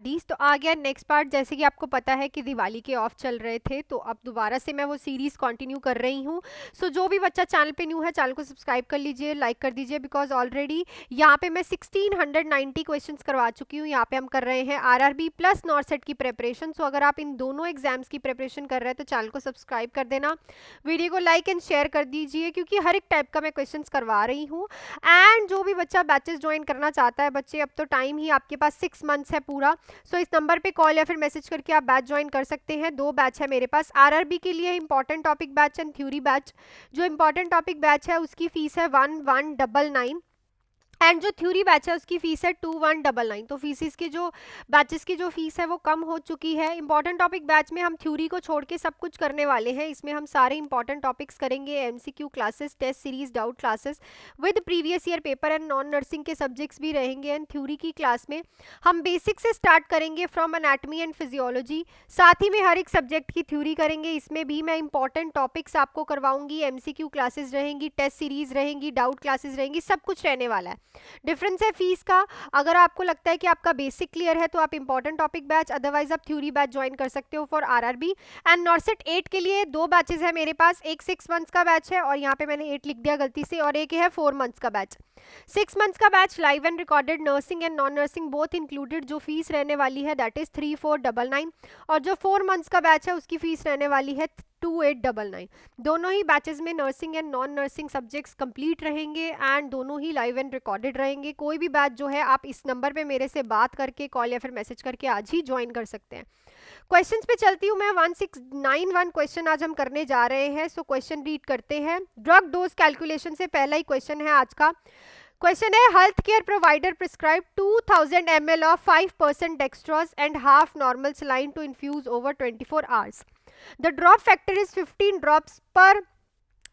तो आ गया next part. जैसे कि आपको पता है कि दिवाली के ऑफ चल रहे थे, तो अब दोबारा से मैं वो सीरीज कंटिन्यू कर रही हूँ। सो जो भी बच्चा चैनल पे न्यू है, चैनल को सब्सक्राइब कर लीजिए, लाइक कर दीजिए, बिकॉज ऑलरेडी यहाँ पे मैं 1690 क्वेश्चंस करवा चुकी हूँ। यहाँ पे हम कर रहे हैं आरआरबी प्लस नॉर्सेट की प्रेपरेशन। सो अगर आप इन दोनों एग्जाम्स की प्रेपरेशन कर रहे हैं तो चैनल को सब्सक्राइब कर देना, वीडियो को लाइक एंड शेयर कर दीजिए, क्योंकि हर एक टाइप का मैं क्वेश्चन करवा रही हूँ। एंड जो भी बच्चा बैचेस ज्वाइन करना चाहता है, बच्चे अब तो टाइम ही आपके पास 6 मंथ्स है पूरा। सो इस नंबर पे कॉल या फिर मैसेज करके आप बैच ज्वाइन कर सकते हैं। 2 बैच है मेरे पास आरआरबी के लिए, important topic batch and theory batch. जो इंपॉर्टेंट टॉपिक बैच है उसकी फीस है 1199 एंड जो थ्योरी बैच है उसकी फीस है 2199। तो फीसिस के जो बैचेस की जो फीस है वो कम हो चुकी है। इंपॉर्टेंट टॉपिक बैच में हम थ्योरी को छोड़ के सब कुछ करने वाले हैं। इसमें हम सारे इंपॉर्टेंट टॉपिक्स करेंगे, MCQ classes, test series, doubt classes with previous year paper and non nursing के सब्जेक्ट्स भी रहेंगे। एंड थ्योरी की क्लास में हम बेसिक से स्टार्ट करेंगे फ्रॉम एनाटमी एंड फिजियोलॉजी, साथ ही में हर एक सब्जेक्ट की थ्योरी करेंगे। इसमें भी मैं इंपॉर्टेंट टॉपिक्स आपको करवाऊंगी, एमसीक्यू क्लासेस रहेंगी, टेस्ट सीरीज रहेंगी, डाउट क्लासेस रहेंगी, सब कुछ रहने वाला है। डिफरेंस है फीस का। अगर आपको लगता है कि आपका बेसिक क्लियर है तो आप इंपॉर्टेंट टॉपिक बैच, अदरवाइज आप थ्योरी बैच ज्वाइन कर सकते हो फॉर आरआरबी। एंड नॉर्सेट 8 के लिए 2 बैचेस है मेरे पास। एक 6 मंथ्स का बैच है और यहाँ पे मैंने 8 लिख दिया गलती से, और एक है 4 मंथ्स का बैच। 6 मंथ्स का batch live and recorded, nursing and non nursing both included. जो फीस रहने वाली है दैट इज 3499, और जो 4 मंथ्स का बैच है उसकी फीस रहने वाली है 2899। दोनों ही बैचेस में nursing and non nursing subjects complete रहेंगे एंड दोनों ही लाइव एंड रिकॉर्डेड रहेंगे। कोई भी बैच जो है आप इस नंबर पे मेरे से बात करके, कॉल या फिर मैसेज करके आज ही ज्वाइन कर सकते हैं। क्वेश्चंस पे चलती हूँ मैं। 1691 क्वेश्चन आज हम करने जा रहे हैं। सो क्वेश्चन रीड करते हैं। ड्रग डोज कैलकुलेशन से पहला ही क्वेश्चन है आज का। क्वेश्चन है, health care provider prescribe 2000 ml of 5% dextrose and half normal saline to infuse over 24 hours. The drop factor is 15 drops per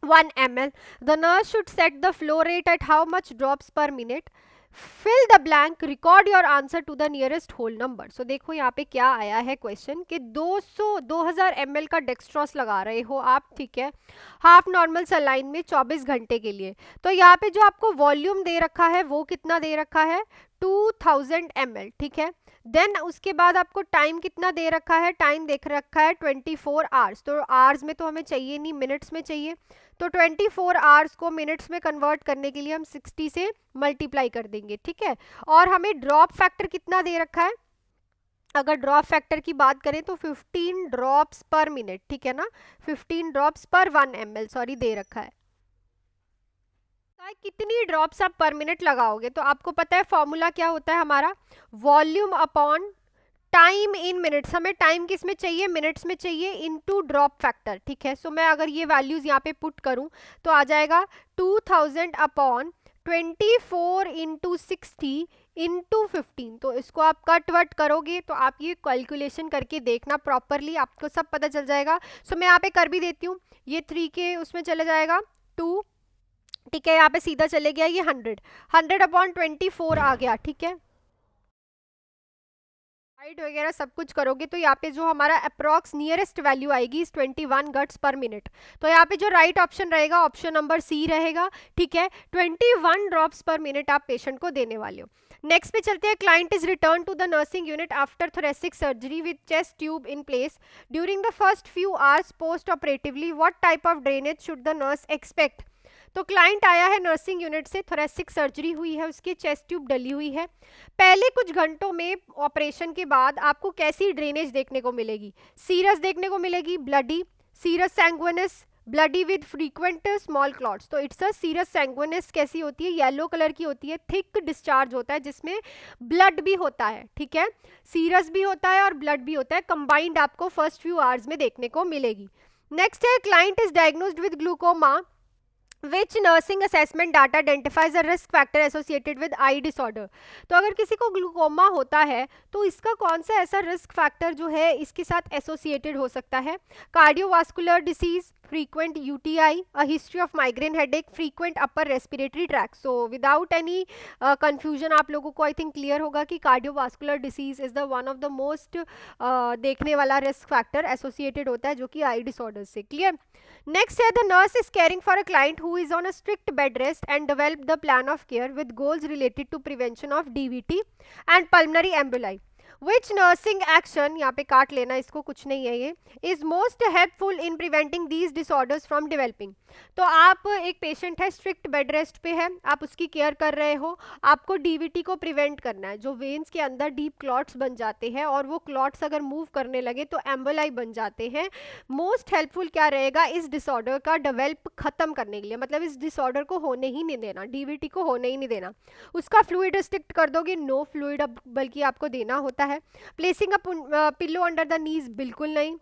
1 ml. The nurse should set the flow rate at how much drops per minute. Fill the blank, record your answer to the nearest whole number. So देखो यहाँ पे क्या आया है question कि 2000 ml का डेक्सट्रॉस लगा रहे हो आप, ठीक है, हाफ नॉर्मल सलाइन में 24 घंटे के लिए। तो यहाँ पे जो आपको वॉल्यूम दे रखा है वो कितना दे रखा है, 2000 ml, ठीक है। देन उसके बाद आपको टाइम कितना दे रखा है, टाइम देख रखा है 24 आवर्स। तो आवर्स में तो हमें चाहिए नहीं, मिनट्स में चाहिए। तो 24 आवर्स को मिनट्स में कन्वर्ट करने के लिए हम 60 से मल्टीप्लाई कर देंगे, ठीक है। और हमें ड्रॉप फैक्टर कितना दे रखा है, अगर ड्रॉप फैक्टर की बात करें तो 15 ड्रॉप्स पर मिनट, ठीक है ना, 15 ड्रॉप्स पर 1 ml, सॉरी, दे रखा है। कितनी ड्रॉप्स आप पर मिनट लगाओगे, तो आपको पता है फॉर्मूला क्या होता है हमारा, volume upon time in minutes. हमें टाइम किस में चाहिए, मिनट्स में चाहिए, इनटू ड्रॉप फैक्टर, ठीक है। सो मैं अगर ये वैल्यूज यहाँ पे पुट करूँ तो आ जाएगा 2000 अपॉन 24 इंटू 60 इंटू 15। तो इसको आप कट वट करोगे तो आप ये कैलकुलेशन करके देखना प्रॉपरली, आपको सब पता चल जाएगा। सो मैं यहाँ पे कर भी देती हूँ, ये 3 के उसमें चले जाएगा 2, ठीक है, यहाँ पे सीधा चले गया ये 100 अपॉन 24 आ गया, ठीक है। हाइट वगैरह सब कुछ करोगे तो यहाँ पे जो हमारा अप्रॉक्स नियरेस्ट वैल्यू आएगी इस 21 गट्स पर मिनट। तो यहाँ पे जो राइट ऑप्शन रहेगा ऑप्शन नंबर सी रहेगा, ठीक है। 21 ड्रॉप्स पर मिनट आप पेशेंट को देने वाले हो। नेक्स्ट पे चलते हैं। Client is return to the nursing unit after thoracic surgery with chest tube in place during the first few hours post operatively, what type of drainage should the nurse expect. तो client आया है nursing unit से, thoracic surgery हुई है, उसकी chest tube डली हुई है। पहले कुछ घंटों में ऑपरेशन के बाद आपको कैसी ड्रेनेज देखने को मिलेगी, सीरस देखने को मिलेगी, bloody, serous sanguineous, bloody with frequent small clots. तो इट्स अ सीरस सैंग्विनस कैसी होती है, येलो कलर की होती है, थिक डिस्चार्ज होता है जिसमें ब्लड भी होता है, ठीक है, सीरस भी होता है और ब्लड भी होता है, कंबाइंड आपको फर्स्ट फ्यू आवर्स में देखने को मिलेगी। नेक्स्ट है, client is diagnosed with glaucoma, Which nursing assessment data identifies a risk factor associated with eye disorder। तो अगर किसी को ग्लूकोमा होता है तो इसका कौन सा ऐसा रिस्क फैक्टर जो है इसके साथ एसोसिएटेड हो सकता है, cardiovascular disease, frequent UTI, a history of migraine headache, frequent upper respiratory tract। so without any confusion आप लोगों को आई थिंक क्लियर होगा कि cardiovascular disease is the one of the most देखने वाला रिस्क फैक्टर एसोसिएटेड होता है जो कि आई डिसऑर्डर से। क्लियर। नेक्स्ट है, the nurse is caring for a client who is on a strict bed rest and develop the plan of care with goals related to prevention of DVT and pulmonary emboli. Which nursing action, यहाँ पे काट लेना इसको, कुछ नहीं है ये, is most helpful in preventing these disorders from developing. तो आप एक पेशेंट है, स्ट्रिक्ट बेड रेस्ट पे है, आप उसकी केयर कर रहे हो, आपको डीवीटी को प्रिवेंट करना है, जो वेन्स के अंदर डीप क्लॉट्स बन जाते हैं और वो क्लॉट्स अगर मूव करने लगे तो एम्बोलाई बन जाते हैं। मोस्ट हेल्पफुल क्या रहेगा इस डिसऑर्डर का डेवलप खत्म करने के लिए, मतलब इस डिसऑर्डर को होने ही नहीं देना, डीवीटी को होने ही नहीं देना। उसका फ्लूइड रिस्ट्रिक्ट कर दोगे, नो फ्लूइड अब बल्कि आपको देना होता है। Placing a pillow under the knees, बिल्कुल नहीं।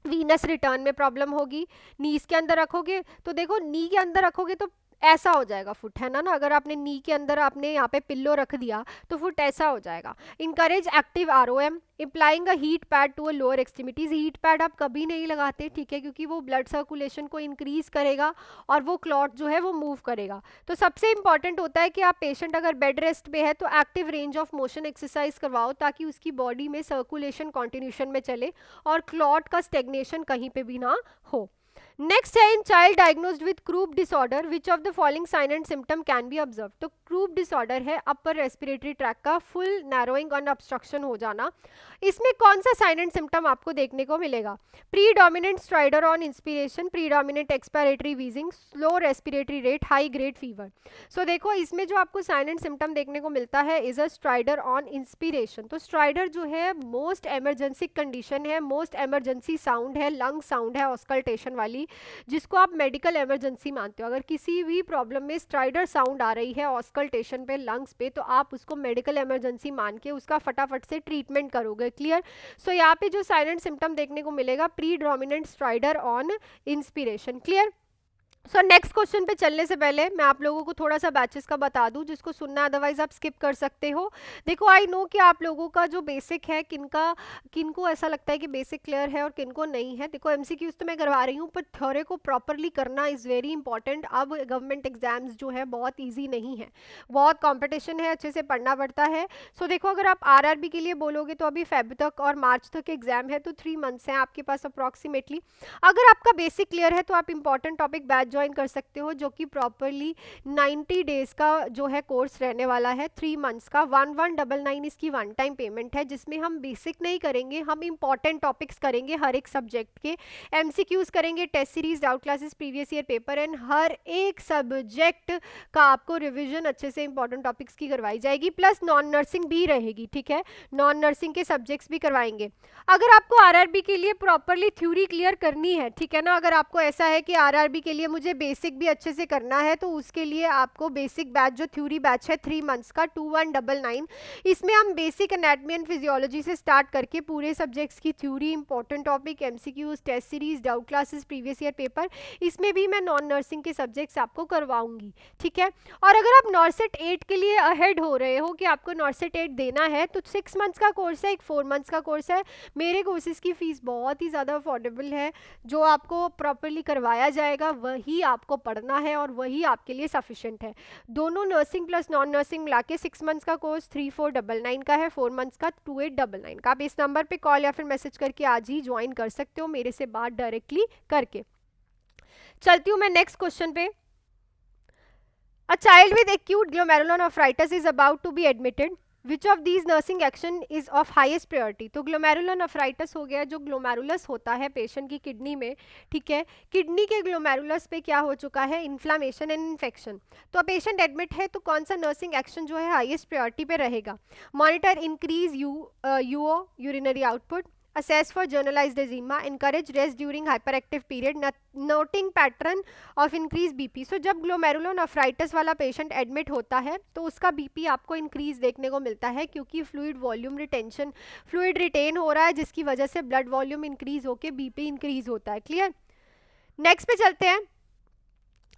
वीनस रिटर्न में प्रॉब्लम होगी। नीज के अंदर रखोगे तो देखो, नी के अंदर रखोगे तो ऐसा हो जाएगा फुट, है ना अगर आपने नी के अंदर आपने यहाँ पे पिल्लो रख दिया तो फुट ऐसा हो जाएगा। Encourage active ROM, implying a heat pad to a lower extremities. Heat pad आप कभी नहीं लगाते, ठीक है, क्योंकि वो ब्लड सर्कुलेशन को इंक्रीज करेगा और वो क्लॉट जो है वो मूव करेगा। तो सबसे इंपॉर्टेंट होता है कि आप पेशेंट अगर बेड रेस्ट पे है तो active range of motion exercise करवाओ, ताकि उसकी बॉडी में सर्कुलेशन कॉन्टिन्यूशन में चले और क्लॉट का स्टेग्नेशन कहीं पे भी ना हो। नेक्स्ट है, in child diagnosed with croup disorder which of the following sign and symptom can be observe. तो क्रूप डिसऑर्डर है अपर रेस्पिरेटरी ट्रैक का फुल नैरोइंग और ऑब्स्ट्रक्शन हो जाना। इसमें कौन सा साइन एंड सिम्टम आपको देखने को मिलेगा? Predominant stridor on inspiration, predominant expiratory wheezing, slow respiratory rate, high grade fever. So देखो इसमें जो आपको साइन एंड सिम्टम देखने को मिलता है is a strider on inspiration. तो स्ट्राइडर जो है मोस्ट एमरजेंसी कंडीशन है, मोस्ट एमरजेंसी साउंड है, लंग साउंड है ऑस्कल्टेशन वाली, जिसको आप मेडिकल इमरजेंसी मानते हो। अगर किसी भी प्रॉब्लम में स्ट्राइडर साउंड आ रही है ऑस्कल्टेशन पे, लंग्स पे, तो आप उसको मेडिकल इमरजेंसी मान के उसका फटाफट से ट्रीटमेंट करोगे। क्लियर? सो यहाँ पे जो साइलेंट सिम्टम देखने को मिलेगा, predominant stridor on inspiration. Clear? So next question पे चलने से पहले मैं आप लोगों को थोड़ा सा बैचेस का बता दूं, जिसको सुनना है अदरवाइज आप स्किप कर सकते हो। देखो आई नो कि आप लोगों का जो बेसिक है, किनको ऐसा लगता है कि बेसिक क्लियर है और किनको नहीं है। देखो एमसीक्यूज तो मैं करवा रही हूँ, पर थ्योरी को प्रॉपरली करना इज़ वेरी इंपॉर्टेंट। अब गवर्नमेंट एग्जाम्स जो है बहुत ईजी नहीं है, बहुत कॉम्पिटिशन है, अच्छे से पढ़ना पड़ता है। सो देखो अगर आप आरआरबी के लिए बोलोगे तो अभी फेब तक और मार्च तक एग्जाम है, तो 3 मंथ्स हैं आपके पास अप्रॉक्सीमेटली। अगर आपका बेसिक क्लियर है तो आप इंपॉर्टेंट टॉपिक बैच ज्वाइन कर सकते हो, जो कि प्रॉपरली 90 डेज का जो है कोर्स रहने वाला है, 3 मंथ्स का। 1199 इसकी वन टाइम पेमेंट है, जिसमें हम बेसिक नहीं करेंगे, हम इंपॉर्टेंट टॉपिक्स करेंगे हर एक सब्जेक्ट के, एमसीक्यूज करेंगे, test series, doubt classes, previous year paper, and हर एक सब्जेक्ट का आपको रिविजन अच्छे से इंपॉर्टेंट टॉपिक्स की करवाई जाएगी, प्लस नॉन नर्सिंग भी रहेगी, ठीक है, नॉन नर्सिंग के सब्जेक्ट्स भी करवाएंगे। अगर आपको आरआरबी के लिए प्रॉपरली थ्योरी क्लियर करनी है, ठीक है ना, अगर आपको ऐसा है कि आरआरबी के लिए मुझे बेसिक भी अच्छे से करना है, तो उसके लिए आपको बेसिक बैच जो थ्योरी बैच है 3 मंथ्स का 2199, इसमें हम बेसिक एनाटॉमी एंड फिजियोलॉजी से स्टार्ट करके पूरे सब्जेक्ट्स की theory, important topic, MCQs, test series, doubt classes, previous year paper, इसमें भी मैं नॉन नर्सिंग के सब्जेक्ट्स आपको करवाऊंगी, ठीक है। और अगर आप नॉर्सेट 8 के लिए अहेड हो रहे हो कि आपको नॉर्सेट 8 देना है, तो 6 मंथ्स का कोर्स है, एक 4 मंथ्स का कोर्स है। मेरे कोर्सेज की फ़ीस बहुत ही ज़्यादा अफोर्डेबल है, जो आपको प्रॉपरली करवाया जाएगा वही आपको पढ़ना है और वही आपके लिए सफिशिएंट है। दोनों नर्सिंग प्लस नॉन नर्सिंग मिला के 6 मंथ्स का कोर्स 3499 का है, 4 मंथ्स का 2899 का। आप इस नंबर पे कॉल या फिर मैसेज करके आज ही ज्वाइन कर सकते हो, मेरे से बात डायरेक्टली करके। चलती हूँ मैं नेक्स्ट क्वेश्चन पे। A child with acute glomerulonephritis is about to be admitted, which of these nursing action is of highest priority. तो ग्लोमेरुलोनेफ्राइटिस हो गया, जो ग्लोमेरुलस होता है पेशेंट की किडनी में, ठीक है, किडनी के ग्लोमेरुलस पे क्या हो चुका है, इन्फ्लामेशन एंड इन्फेक्शन। तो पेशेंट एडमिट है तो कौन सा नर्सिंग एक्शन जो है हाईएस्ट प्रायोरिटी पे रहेगा? Monitor increase यूओ urinary output, assess for generalized edema, encourage rest during hyperactive period, noting pattern of increased BP। सो जब ग्लोमेरुलोनेफ्राइटिस वाला पेशेंट एडमिट होता है तो उसका बीपी आपको इंक्रीज देखने को मिलता है, क्योंकि fluid volume retention, fluid retain हो रहा है, जिसकी वजह से ब्लड वॉल्यूम इंक्रीज होकर बीपी इंक्रीज होता है। क्लियर? नेक्स्ट पे चलते हैं।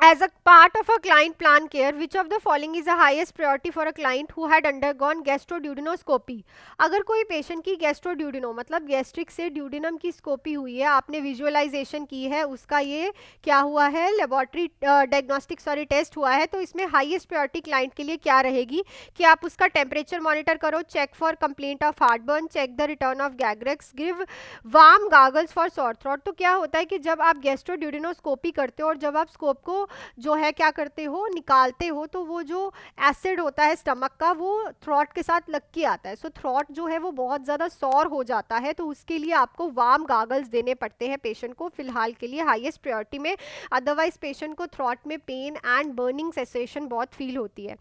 As a part of a client plan care, which of the following is the highest priority for a client who had undergone gastroduodenoscopy? अगर कोई पेशेंट की गैस्ट्रोड्यूडिनो मतलब गैस्ट्रिक से ड्यूडिनम की स्कोपी हुई है, आपने विजुअलाइजेशन की है, उसका ये क्या हुआ है, लेबोरेटरी डायग्नोस्टिक टेस्ट हुआ है, तो इसमें हाईएस्ट प्रायोरिटी क्लाइंट के लिए क्या रहेगी कि आप उसका टेम्परेचर मॉनिटर करो, check for complaint of heartburn, check the return of gag reflex, give warm gargles for sore throat. तो क्या होता है कि जब आप गैस्ट्रोड्यूडिनोस्कोपी करते हो और जब आप स्कोप को को जो है क्या करते हो, निकालते हो, तो वो जो एसिड होता है स्टमक का वो थ्रॉट के साथ लग के आता है। सो थ्रॉट जो है वो बहुत ज़्यादा सॉर हो जाता है, तो उसके लिए आपको वार्म गागल्स देने पड़ते हैं पेशेंट को फिलहाल के लिए हाईएस्ट प्रायोरिटी में, अदरवाइज पेशेंट को थ्रॉट में पेन एंड बर्निंग सेंसेशन बहुत फील होती है।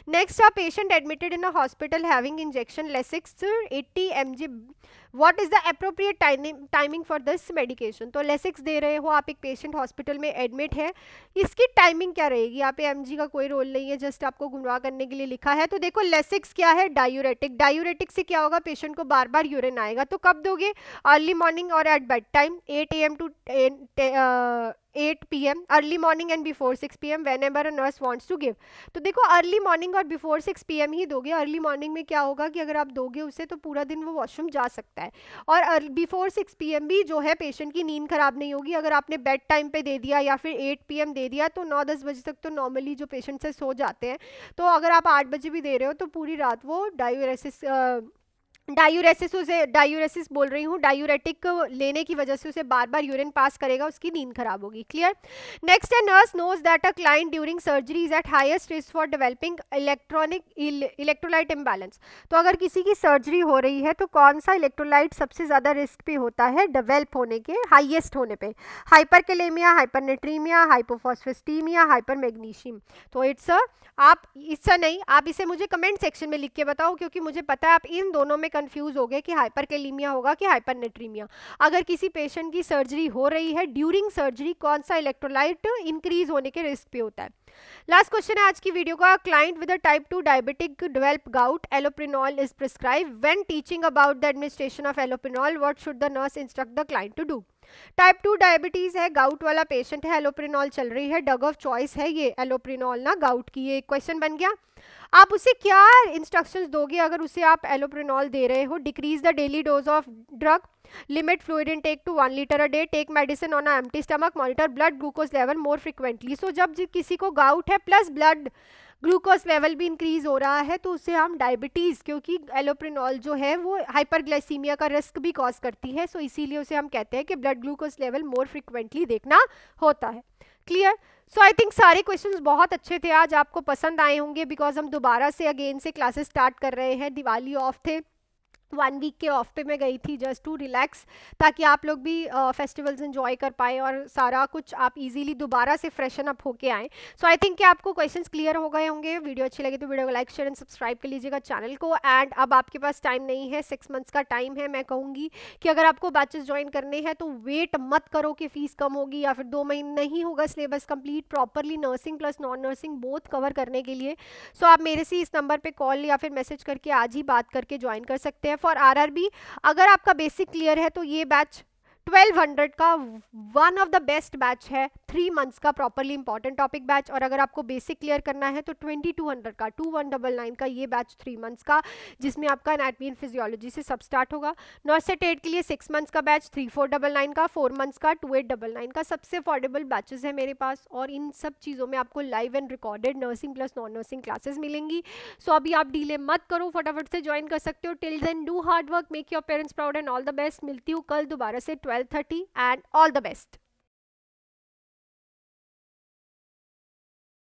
Next, a patient admitted in a hospital having injection Lasix 80 mg, what is the appropriate timing for this medication. तो लेसिक्स दे रहे हो आप, एक पेशेंट हॉस्पिटल में एडमिट है, इसकी टाइमिंग क्या रहेगी? यहाँ पे एमजी का कोई रोल नहीं है, जस्ट आपको गुमराह करने के लिए लिखा है। तो देखो लेसिक्स क्या है, डायूरेटिक, डायूरेटिक से क्या होगा, पेशेंट को बार बार यूरिन आएगा, तो कब दोगे, अर्ली मॉर्निंग और at bed time 8 AM to 8 PM, early morning and before 6 PM whenever a nurse wants to give. तो देखो अर्ली मॉर्निंग और बिफोर 6 PM ही दोगे। अर्ली मॉर्निंग में क्या होगा कि अगर आप दोगे उसे तो पूरा दिन वो वॉशरूम जा सकता है, और बिफोर 6 PM भी जो है पेशेंट की नींद खराब नहीं होगी। अगर आपने बेड टाइम पे दे दिया या फिर 8 PM दे दिया तो 9-10 बजे तक तो नॉर्मली जो पेशेंट से सो जाते हैं, तो अगर आप 8 बजे भी दे रहे हो तो पूरी रात वो डायूरेसिस बोल रही हूँ, डायूरेटिक लेने की वजह से उसे बार बार यूरिन पास करेगा, उसकी नींद खराब होगी। क्लियर। नेक्स्ट है, nurse knows that a client during surgery is at highest risk for developing electrolyte imbalance. तो अगर किसी की सर्जरी हो रही है तो कौन सा इलेक्ट्रोलाइट सबसे ज़्यादा रिस्क पे होता है डेवलप होने के, हाईएस्ट होने पे? Hyperkalemia, hypernatremia, hypophosphatemia, hypermagnesemia. तो आप इससे नहीं, आप इसे मुझे कमेंट सेक्शन में लिख के बताओ, क्योंकि मुझे पता है आप इन दोनों में कंफ्यूज हो गए कि हाइपरकेलेमिया होगा कि हाइपरनेट्रीमिया। अगर किसी पेशेंट की सर्जरी हो रही है, ड्यूरिंग सर्जरी कौन सा इलेक्ट्रोलाइट इंक्रीज होने के रिस्क पे होता है? लास्ट क्वेश्चन है आज की वीडियो का, client with a type 2 diabetic develop gout, allopurinol is prescribe, when teaching about the administration of allopurinol what should the nurse instruct the client to do? Type 2 diabetes है, gout वाला patient है, allopurinol चल रही है, drug of choice है ये एलोप्रिनॉल ना gout की, ये क्वेश्चन बन गया। आप उसे क्या इंस्ट्रक्शंस दोगे अगर उसे आप एलोप्रिनॉल दे रहे हो? Decrease the daily dose of drug, limit fluid intake to 1 litre a day, take medicine on empty stomach, monitor blood glucose level more frequently. So जब किसी को गाउट है प्लस ब्लड ग्लूकोज लेवल भी इंक्रीज हो रहा है तो उससे हम डायबिटीज़, क्योंकि एलोप्रिनॉल जो है वो हाइपरग्लाइसीमिया का रिस्क भी कॉज करती है, सो इसीलिए उसे हम कहते हैं कि blood glucose level more frequently देखना होता है। क्लियर। सो आई थिंक सारे क्वेश्चंस बहुत अच्छे थे, आज आपको पसंद आए होंगे, बिकॉज हम दोबारा से अगेन से क्लासेस स्टार्ट कर रहे हैं। दिवाली ऑफ थे, 1 वीक के ऑफ पे मैं गई थी जस्ट टू रिलैक्स, ताकि आप लोग भी फेस्टिवल्स एंजॉय कर पाए और सारा कुछ आप इजीली दोबारा से फ्रेशन अप होके आएँ। सो आई थिंक कि आपको क्वेश्चंस क्लियर हो गए होंगे। वीडियो अच्छी लगे तो वीडियो को लाइक शेयर एंड सब्सक्राइब कर लीजिएगा चैनल को। एंड अब आपके पास टाइम नहीं है, 6 मंथ्स का टाइम है। मैं कहूँगी कि अगर आपको बैचेस ज्वाइन करने हैं तो वेट मत करो कि फीस कम होगी या फिर 2 महीने नहीं होगा syllabus complete properly, nursing plus non nursing both cover करने के लिए। सो आप मेरे से इस नंबर पे कॉल या फिर मैसेज करके आज ही बात करके ज्वाइन कर सकते हैं। फॉर आरआरबी अगर आपका बेसिक क्लियर है तो ये बैच 1200 का one of the best batch है, 3 मंथ्स का प्रॉपरली इंपॉर्टेंट टॉपिक बैच। और अगर आपको बेसिक क्लियर करना है तो 2200 का 2199 का ये बैच 3 मंथ्स का, जिसमें आपका एनाटॉमी एंड फिजियोलॉजी से सब स्टार्ट होगा। नर्स से टेट के लिए 6 मंथ्स का बैच 3499 का, 4 मंथ्स का 2899 का, सबसे अफोर्डेबल बैचेस है मेरे पास। और इन सब चीज़ों में आपको live and recorded nursing plus non nursing classes मिलेंगी। सो अभी आप डिले मत करो, फटाफट से ज्वाइन कर सकते हो। Till then do hard work, make your parents proud and all the best. मिलती हूँ कल दोबारा से 12:30 एंड ऑल द बेस्ट।